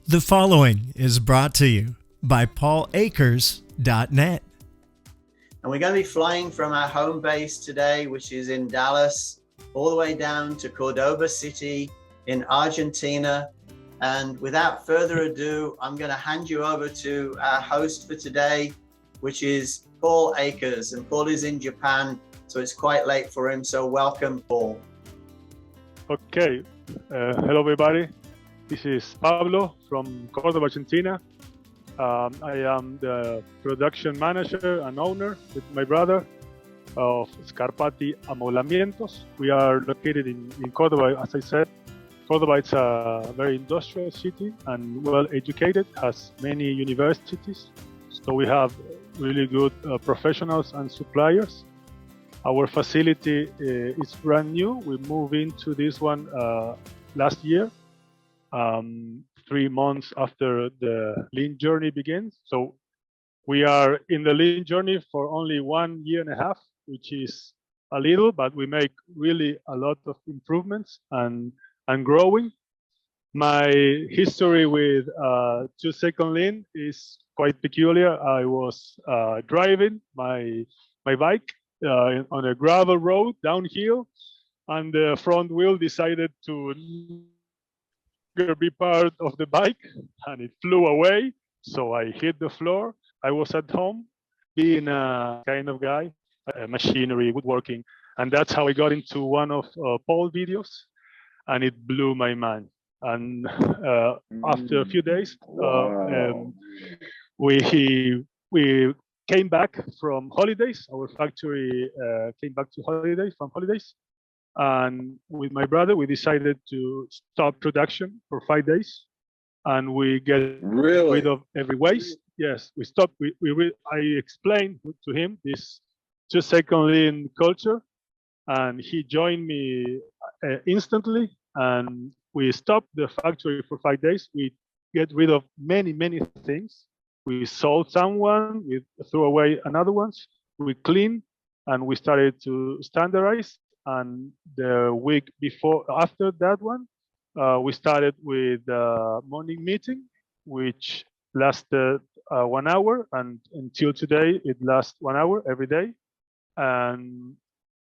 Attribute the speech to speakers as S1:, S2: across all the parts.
S1: The following is brought to you by PaulAkers.net.
S2: And we're going to be flying from our home base today, which is in Dallas, all the way down to Cordoba City in Argentina. And without further ado, I'm going to hand you over to our host for today, which is Paul Akers. And Paul is in Japan, so it's quite late for him. So welcome, Paul.
S3: Okay. Hello, everybody. This is Pablo from Cordoba, Argentina. I am the production manager and owner with my brother of Scarpitti AME Virtual. We are located in Cordoba, as I said. Cordoba is a very industrial city and well educated, has many universities. So we have really good professionals and suppliers. Our facility is brand new. We moved into this one last year, 3 months after the lean journey begins. So we are in the lean journey for only 1.5 years, which is a little, but we make really a lot of improvements and growing. My history with 2-second lean is quite peculiar. I was driving my bike on a gravel road downhill, and the front wheel decided to be part of the bike, and it flew away. So I hit the floor. I was at home, being a kind of guy, machinery, woodworking, and that's how I got into one of Paul's videos, and it blew my mind. And after a few days, we came back from holidays. Our factory came back to from holidays. And with my brother, we decided to stop production for 5 days, and we get rid of every waste. Yes, we stopped. I explained to him this 2-second lean culture, and he joined me instantly. And we stopped the factory for 5 days. We get rid of many things. We sold someone. We threw away another ones. We cleaned, and we started to standardize. And the week after that one, we started with a morning meeting, which lasted 1 hour, and until today, it lasts 1 hour every day. And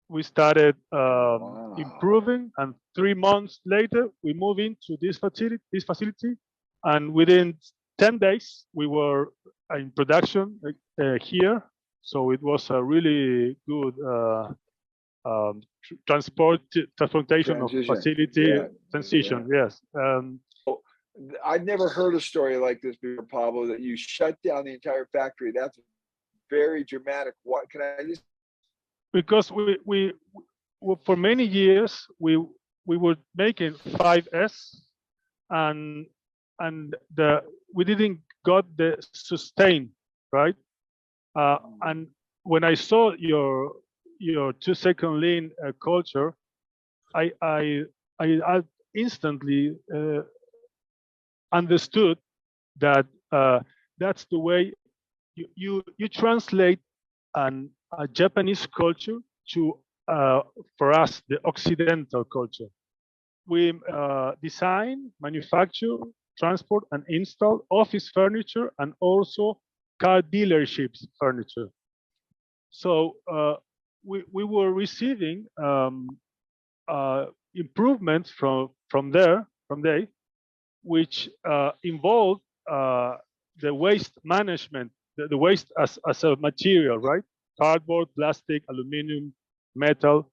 S3: we started improving, and 3 months later, we moved into this facility, and within 10 days, we were in production here. So it was a really good transportation of facility transition. Yes.
S4: I'd never heard a story like this before, Pablo, that you shut down the entire factory. That's very dramatic. What can I just?
S3: Because we for many years we were making 5S, and we didn't got the sustain, right. And when I saw your 2-second lean culture, I instantly understood that that's the way you translate a Japanese culture to for us the Occidental culture. We design, manufacture, transport, and install office furniture and also car dealerships furniture. So we were receiving improvements from there, which involved the waste management, the waste as a material, right? Cardboard, plastic, aluminum, metal.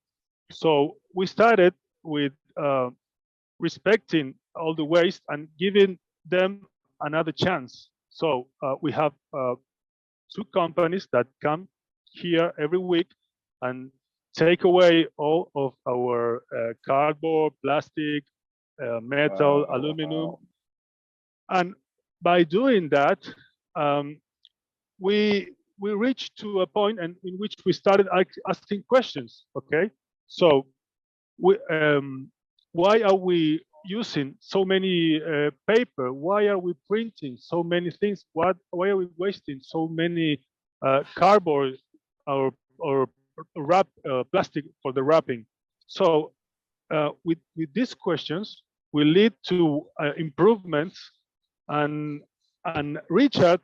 S3: So we started with respecting all the waste and giving them another chance. So we have 2 companies that come here every week and take away all of our cardboard, plastic, metal, aluminum. And by doing that, we reached to a point in which we started asking questions. Okay, so why are we using so many paper? Why are we printing so many things? Why are we wasting so many cardboard or plastic for the wrapping? So with these questions, will lead to improvements And Richard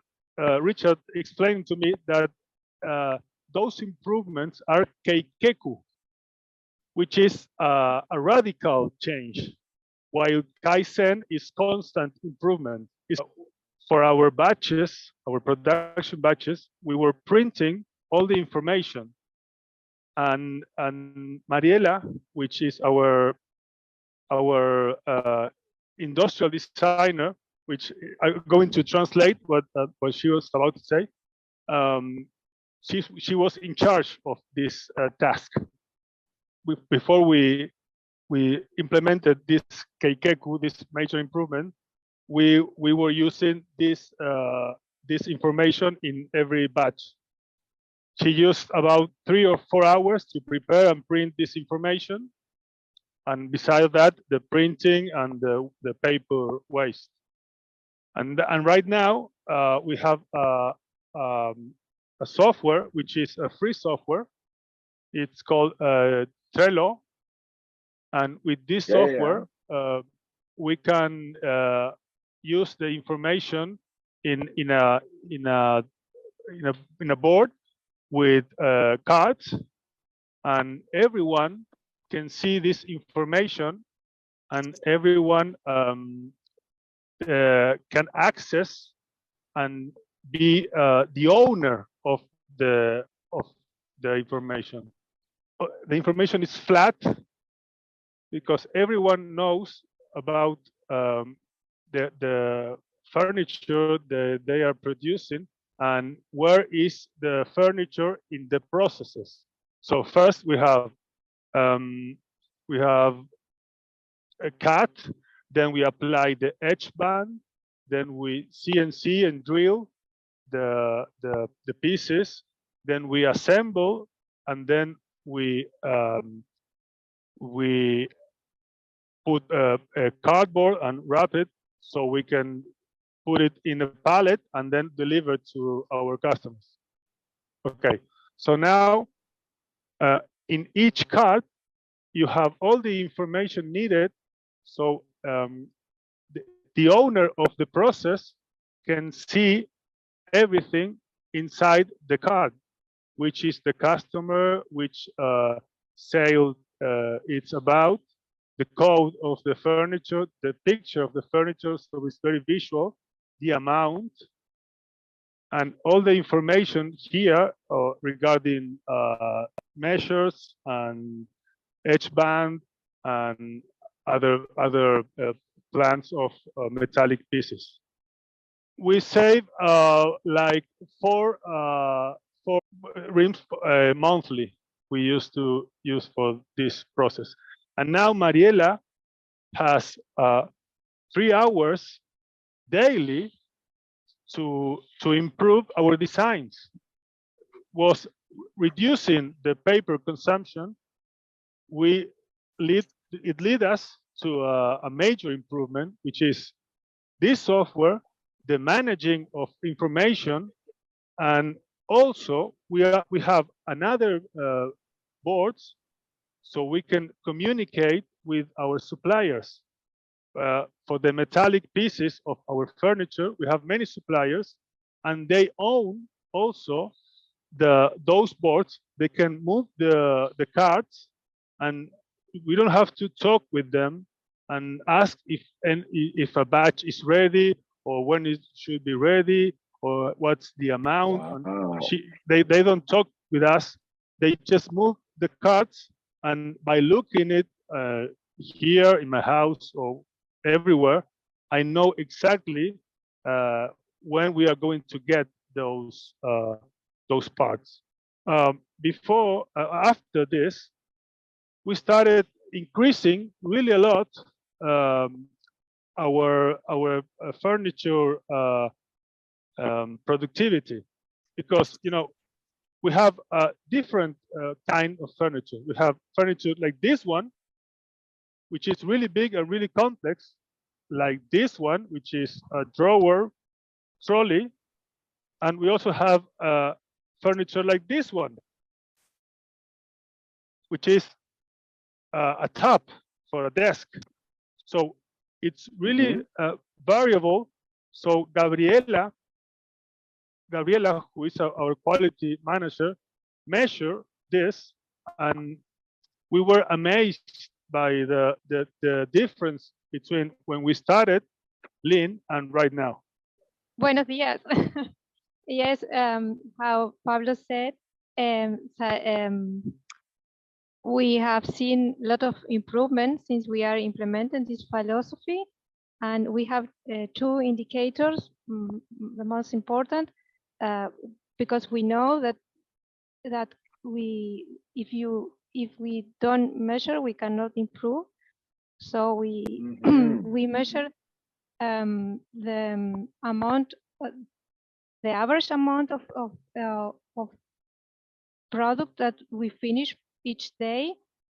S3: explained to me that those improvements are keikeku, which is a radical change, while Kaizen is constant improvement. For our batches, our production batches, we were printing all the information, and Mariela, which is our industrial designer, which I'm going to translate what she was about to say. She was in charge of this task. Before we implemented this keikeku, this major improvement, we were using this information in every batch. She used about 3 or 4 hours to prepare and print this information, and besides that, the printing and the paper waste. And right now we have a software which is a free software. It's called Trello, and with this software we can use the information in a board with cards, and everyone can see this information, and everyone can access and be the owner of the information. The information is flat because everyone knows about the furniture that they are producing and where is the furniture in the processes. So first we have a cut, then we apply the edge band, then we CNC and drill the pieces, then we assemble, and then we put a cardboard and wrap it so we can put it in a pallet and then deliver to our customers. Okay, so now in each card you have all the information needed, so the owner of the process can see everything inside the card, which is the customer, which sale it's about, the code of the furniture, the picture of the furniture, so it's very visual, the amount, and all the information here regarding measures and edge band and other plans of metallic pieces. We save like four rims monthly. We used to use for this process, and now Mariela has 3 hours daily to improve our designs. Was reducing the paper consumption. It led us to a major improvement, which is this software, the managing of information, and also we have another boards, so we can communicate with our suppliers. For the metallic pieces of our furniture, we have many suppliers, and they own also those boards. They can move the cards, and we don't have to talk with them and ask if a batch is ready or when it should be ready or what's the amount.
S4: Wow.
S3: They don't talk with us. They just move the cards, and by looking it here in my house or everywhere, I know exactly when we are going to get those parts. After this, we started increasing really a lot our furniture productivity, because we have a different kind of furniture. We have furniture like this one, which is really big and really complex, like this one, which is a drawer trolley, and we also have furniture like this one, which is a top for a desk. So it's really variable So Gabriela, who is our quality manager, measured this, and we were amazed by the difference between when we started Lean and right now.
S5: Buenos días. Yes, how Pablo said, we have seen a lot of improvement since we are implementing this philosophy, and we have two indicators, the most important, because we know that if we don't measure, we cannot improve. So we we measure the amount, the average amount of product that we finish each day,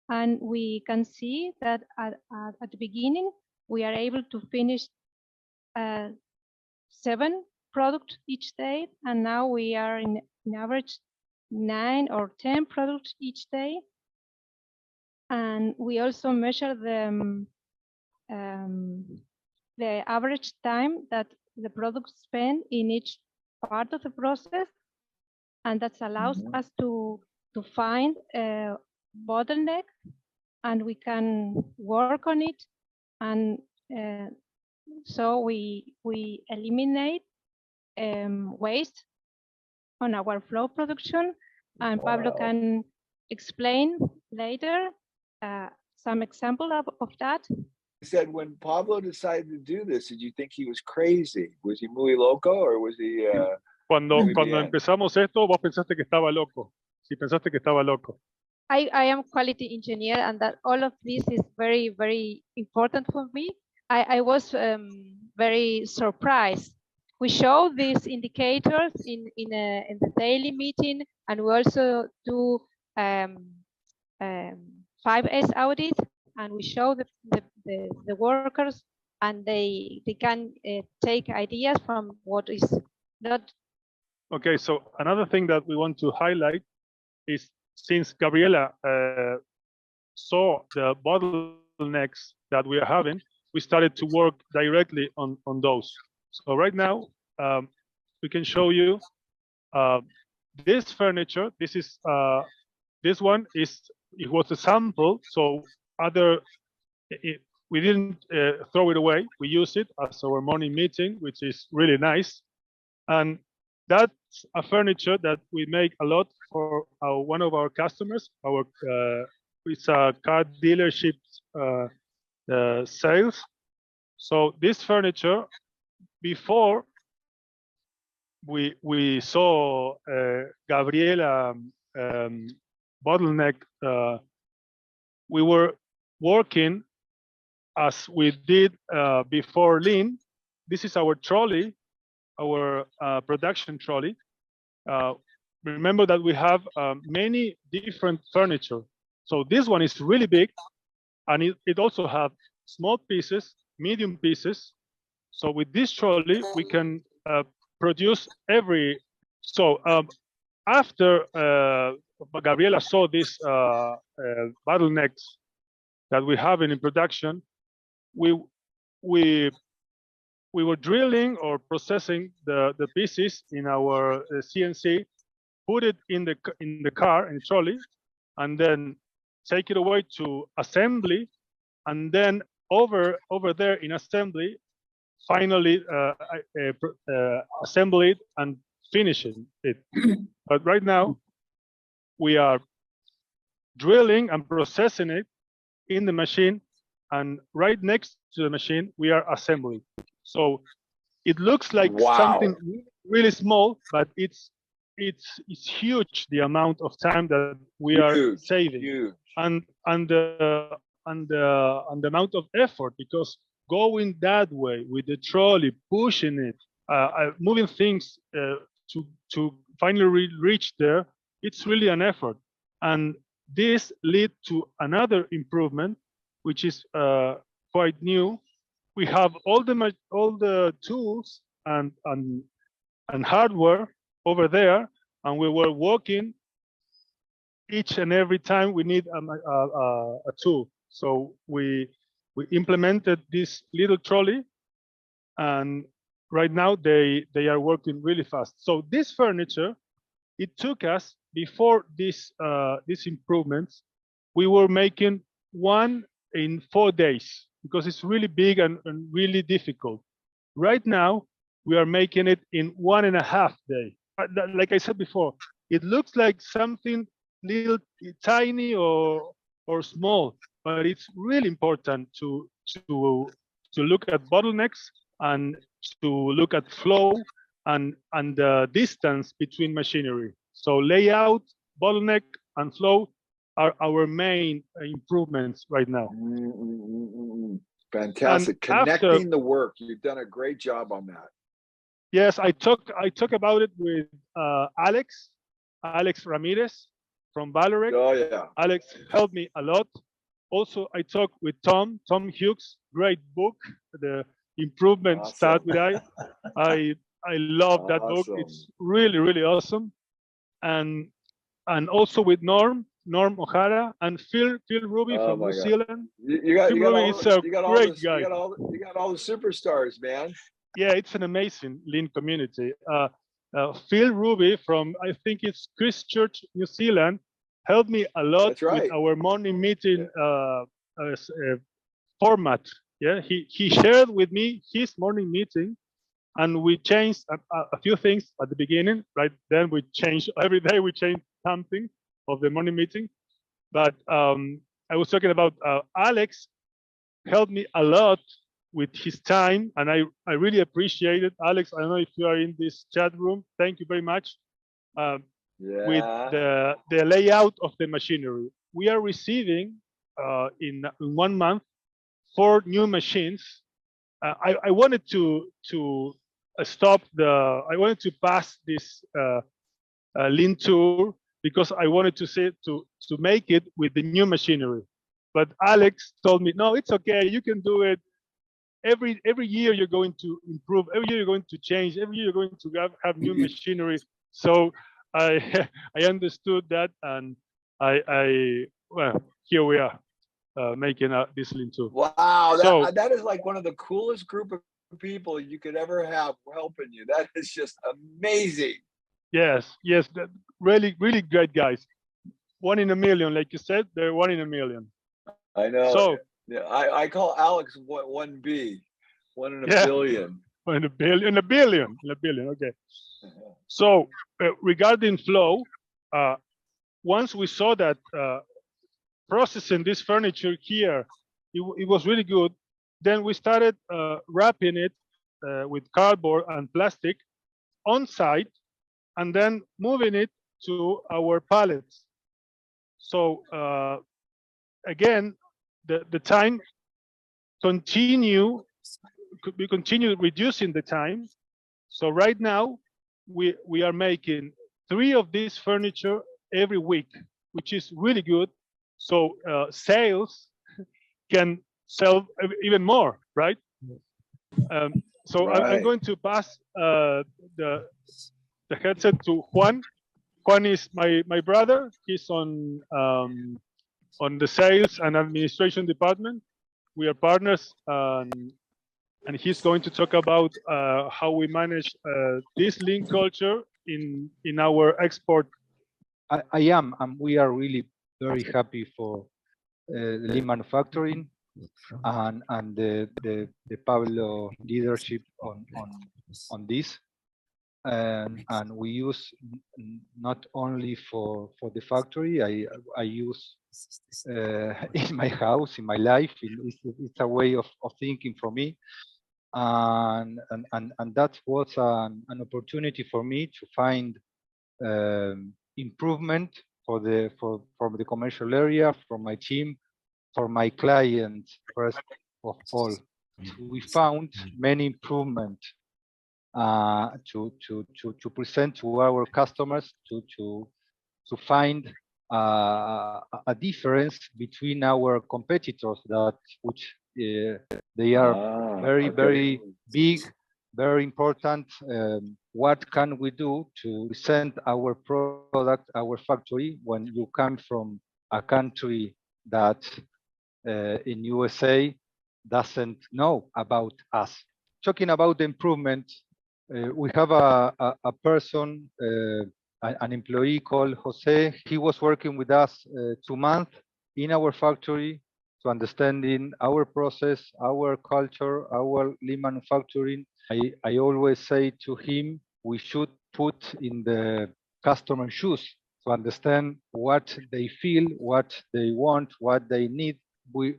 S5: and we can see that at the beginning we are able to finish 7 products each day, and now we are in average 9 or 10 products each day. And we also measure the average time that the product spend in each part of the process, and that allows us to find a bottleneck, and we can work on it, and so we eliminate waste on our flow production, and Pablo can explain later some example of that.
S4: He said, when Pablo decided to do this, did you think he was crazy? Was he muy loco, or was he?
S3: Cuando empezamos esto, vos pensaste que estaba loco. Si pensaste que estaba loco.
S5: I am quality engineer, and that all of this is very, very important for me. I was very surprised. We show these indicators in the daily meeting, and we also do 5S audit, and we show the workers, and they can take ideas from what is not.
S3: Okay, so another thing that we want to highlight is, since Gabriela saw the bottlenecks that we are having, we started to work directly on those. So right now, we can show you this furniture. This is this one is, it was a sample, so we didn't throw it away. We use it as our morning meeting, which is really nice. And that's a furniture that we make a lot for one of our customers. It's a car dealership sales. So this furniture, before we saw Gabriela bottleneck, we were working as we did before Lean. This is our trolley, our production trolley. Remember that we have many different furniture. So this one is really big, and it also have small pieces, medium pieces. So with this trolley, we can produce every. So after Gabriela saw these bottlenecks that we have in production, we were drilling or processing the pieces in our CNC, put it in the car, in the trolley, and then take it away to assembly, and then over there in assembly, finally assemble it and finishing it. But right now, we are drilling and processing it in the machine, and right next to the machine, we are assembling. So it looks like something really small, but it's huge, the amount of time that we are saving, and the amount of effort, because going that way with the trolley, pushing it, moving things to finally reach there, it's really an effort. And this led to another improvement, which is quite new. We have all the tools and hardware over there, and we were working each and every time we need a tool. So we implemented this little trolley, and right now they are working really fast. So this furniture, it took us, before these improvements, we were making one in 4 days because it's really big and really difficult. Right now, we are making it in 1.5 days. Like I said before, it looks like something little tiny or small, but it's really important to look at bottlenecks and to look at flow and the distance between machinery. So layout, bottleneck, and flow are our main improvements right now.
S4: Fantastic. Connecting the work. You've done a great job on that.
S3: Yes, I talk about it with Alex Ramirez from Valorec.
S4: Oh yeah.
S3: Alex helped me a lot. Also, I talked with Tom Hughes, great book, The Improvement
S4: Awesome.
S3: Start with I love that book. It's really, really awesome. And also with Norm O'Hara and Phil Ruby from New Zealand.
S4: You got all the superstars, man.
S3: Yeah, it's an amazing Lean community. Phil Ruby from, I think it's Christchurch, New Zealand, helped me a lot with our morning meeting format. Yeah, he shared with me his morning meeting, and we changed a few things at the beginning. Right then, we changed every day. We changed something of the morning meeting. But I was talking about Alex helped me a lot with his time, and I really appreciate it. Alex, I don't know if you are in this chat room. Thank you very much. With the layout of the machinery, we are receiving in 1 month 4 new machines. I wanted to stop I wanted to pass this Lean tour because I wanted to make it with the new machinery. But Alex told me, no, it's okay. You can do it. Every year you're going to improve. Every year you're going to change. Every year you're going to have new machinery. So I understood that, and well, here we are making this Lean tool.
S4: Wow, that is like one of the coolest group of people you could ever have helping you. That is just amazing.
S3: Yes, really, really great guys. 1 in a million, like you said, they're 1 in a million.
S4: I know.
S3: So
S4: yeah, I call Alex 1B, 1 in a billion.
S3: 1 in a billion, in a billion. Okay. So regarding flow, once we saw that processing this furniture here, it was really good. Then we started wrapping it with cardboard and plastic on site, and then moving it to our pallets. So again, the time we continue reducing the time. So right now we are making 3 of these furniture every week, which is really good. So sales can sell even more, right? So I'm going to pass the headset to Juan. Juan is my brother. He's on the sales and administration department. We are partners, and he's going to talk about how we manage this Lean culture in our export.
S6: I am, and we are really very happy for Lean manufacturing and the Pablo leadership on this. And we use not only for the factory. I use in my house, in my life. It's a way of thinking for me, and that was an opportunity for me to find improvement from the commercial area, from my team, for my clients. First of all, we found many improvements to present to our customers, to find a difference between our competitors, which they are very big, very important. What can we do to present our product, our factory, when you come from a country that in USA doesn't know about us? Talking about the improvement, We have a person, an employee called Jose. He was working with us 2 months in our factory to understanding our process, our culture, our lean manufacturing. I always say to him, we should put in the customer shoes to understand what they feel, what they want, what they need. We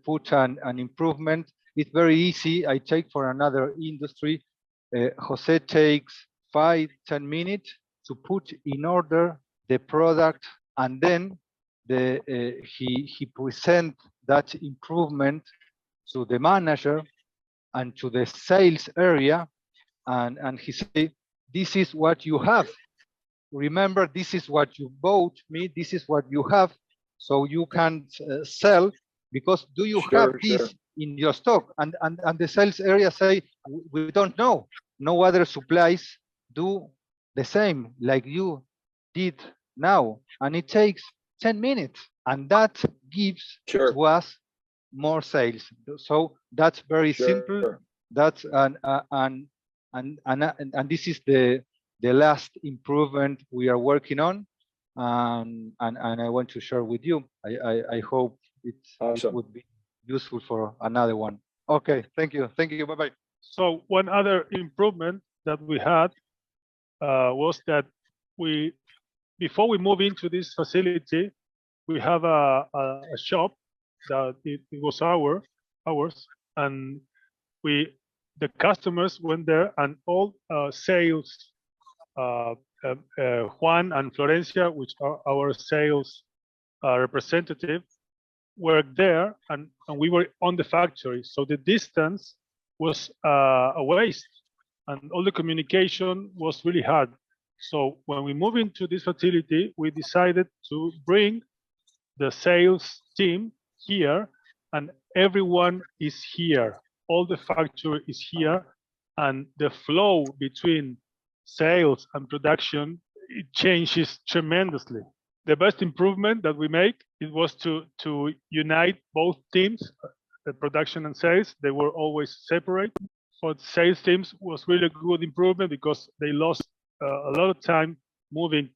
S6: put an improvement. It's very easy. I take for another industry. Jose takes 5-10 minutes to put in order the product, and then he present that improvement to the manager and to the sales area, and he say, this is what you have. Remember, this is what you bought me, this is what you have, so you can sell, because do you have this in your stock? And the sales area say, we don't know. No other supplies do the same like you did now. And it takes 10 minutes. And that gives to us more sales. So that's very simple. That's and this is the last improvement we are working on. And I want to share with you. I hope it would be useful for another one. Okay, thank you. Thank you. Bye-bye.
S3: So one other improvement that we had was that before we move into this facility, we have a shop that it was ours, and the customers went there, and all sales, Juan and Florencia, which are our sales representative, worked there, and we were on the factory. So the distance was a waste, and all the communication was really hard. So when we moved into this facility, we decided to bring the sales team here, and everyone is here. All the factory is here, and the flow between sales and production, it changes tremendously. The best improvement that we make, it was to unite both teams, the production and sales. They were always separate. For the sales teams was really a good improvement because they lost a lot of time moving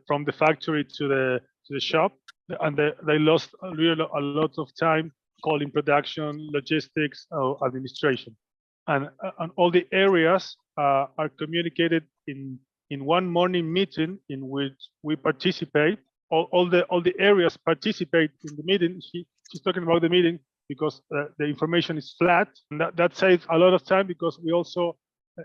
S3: from the factory to the shop, and they lost really a lot of time calling production, logistics, or administration, and all the areas are communicated in one morning meeting in which we participate. All the areas participate in the meeting. She's talking about the meeting because the information is flat, and that saves a lot of time because we also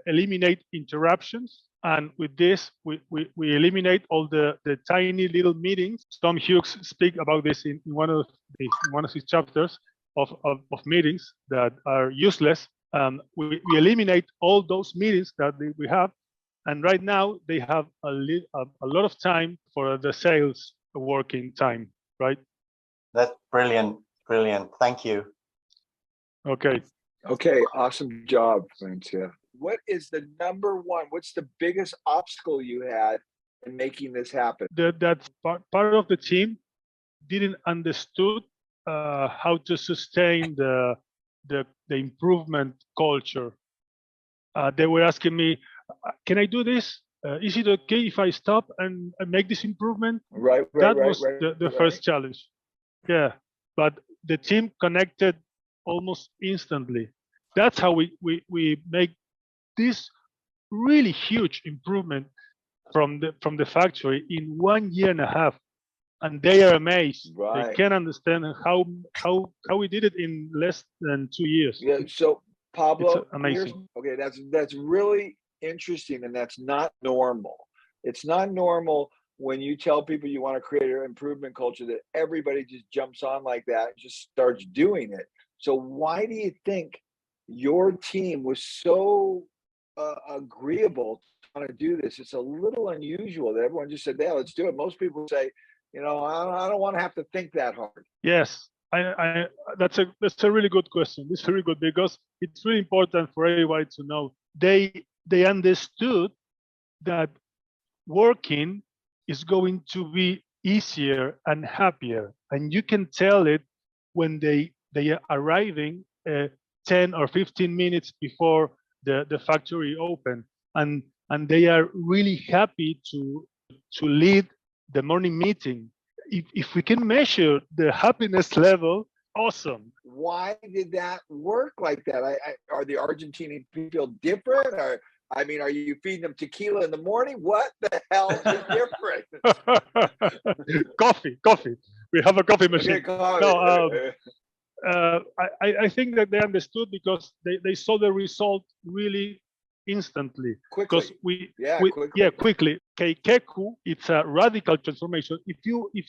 S3: eliminate interruptions. And with this, we eliminate all the tiny little meetings. Tom Hughes speaks about this in one of his chapters of meetings that are useless. We eliminate all those meetings that we have, and right now they have a lot of time for the sales working time, right?
S2: That's brilliant. Thank you.
S3: Okay,
S4: awesome job, Francia. What is the number one, what's the biggest obstacle you had in making this happen?
S3: That part of the team didn't understood how to sustain the improvement culture. They were asking me, can I do this? Is it okay if I stop and make this improvement? That was the first challenge. Yeah, but the team connected almost instantly. That's how we make this really huge improvement from the factory in 1.5 years, and they are amazed. They can't understand how we did it in less than 2 years.
S4: Yeah. So Pablo,
S3: it's amazing.
S4: Okay, that's really interesting, and that's not normal. It's not normal when you tell people you want to create an improvement culture that everybody just jumps on like that and just starts doing it. So why do you think your team was so agreeable to want to do this? It's a little unusual that everyone just said, yeah, let's do it. Most people say, I don't want to have to think that hard.
S3: Yes, that's a really good question. It's very good because it's really important for everybody to know. They understood that working is going to be easier and happier, and you can tell it when they are arriving 10 or 15 minutes before the factory open, and they are really happy to lead the morning meeting. If we can measure the happiness level, awesome.
S4: Why did that work like that? Are the Argentinian people different? Or I mean, are you feeding them tequila in the morning? What the hell is different?
S3: Coffee. We have a coffee machine.
S4: Okay, coffee.
S3: No, I think that they understood because they saw the result really instantly.
S4: Quickly.
S3: Because quickly. Keikeku, it's a radical transformation. If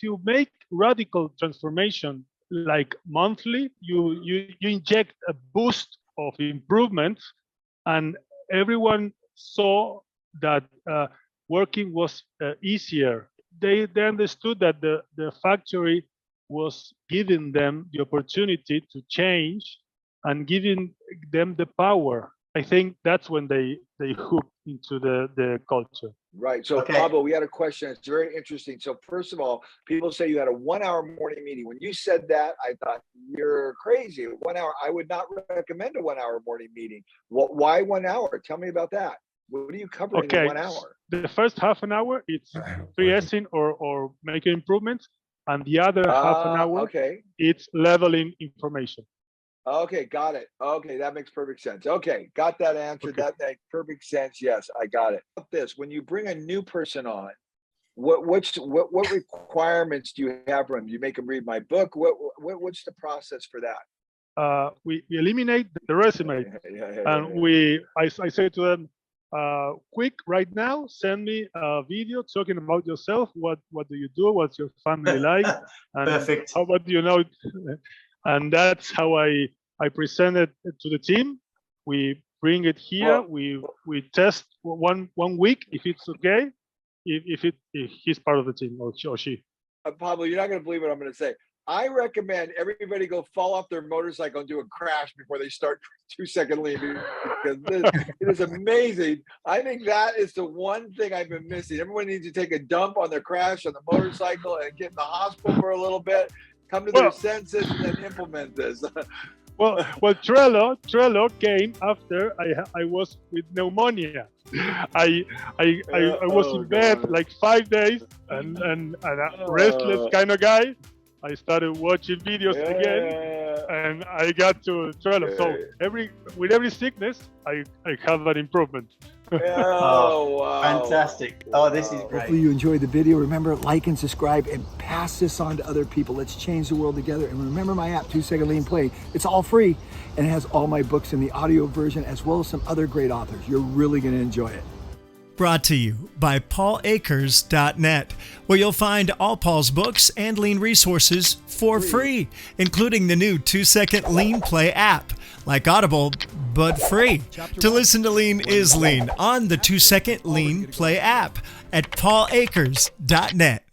S3: you make radical transformation like monthly, you inject a boost of improvements, and everyone saw that working was easier. They understood that the factory was giving them the opportunity to change and giving them the power. I think that's when they hooked into the culture.
S4: Right. So, Pablo, we had a question. It's very interesting. So, first of all, people say you had a 1 hour morning meeting. When you said that, I thought you're crazy. 1 hour. I would not recommend a 1 hour morning meeting. Why 1 hour? Tell me about that. What are you covering in 1 hour?
S3: The first half an hour, it's 3Sing or making improvements. And the other half an hour, it's leveling information.
S4: Okay, got it. Okay, that makes perfect sense. Okay, got that answer. That makes perfect sense. Yes, I got it. This, when you bring a new person on, what requirements do you have for them? Do you make them read my book? What's the process for that?
S3: We eliminate the resume, and I say to them, quick right now, send me a video talking about yourself. What do you do? What's your family like? And
S2: Perfect.
S3: How about and that's how I present it to the team. We bring it here. We test one week if it's okay. If he's part of the team or she.
S4: Pablo, you're not going to believe what I'm going to say. I recommend everybody go fall off their motorcycle and do a crash before they start 2 second lean, because it is amazing. I think that is the one thing I've been missing. Everyone needs to take a dump on their crash on the motorcycle and get in the hospital for a little bit, come to their senses, and then implement this.
S3: Well, Trello came after I was with pneumonia. I was in bed like 5 days and a restless kind of guy. I started watching videos again, and I got to Trello. So with every sickness, I have an improvement.
S2: Wow. Fantastic. Oh, this is great.
S7: Hopefully you enjoyed the video. Remember, like and subscribe and pass this on to other people. Let's change the world together. And remember my app, 2 Second Lean Play. It's all free, and it has all my books in the audio version, as well as some other great authors. You're really going to enjoy it.
S1: Brought to you by paulakers.net, where you'll find all Paul's books and lean resources for free, including the new 2 Second Lean Play app, like Audible, but free. To listen to Lean is Lean on the 2 Second Lean Play app at paulakers.net.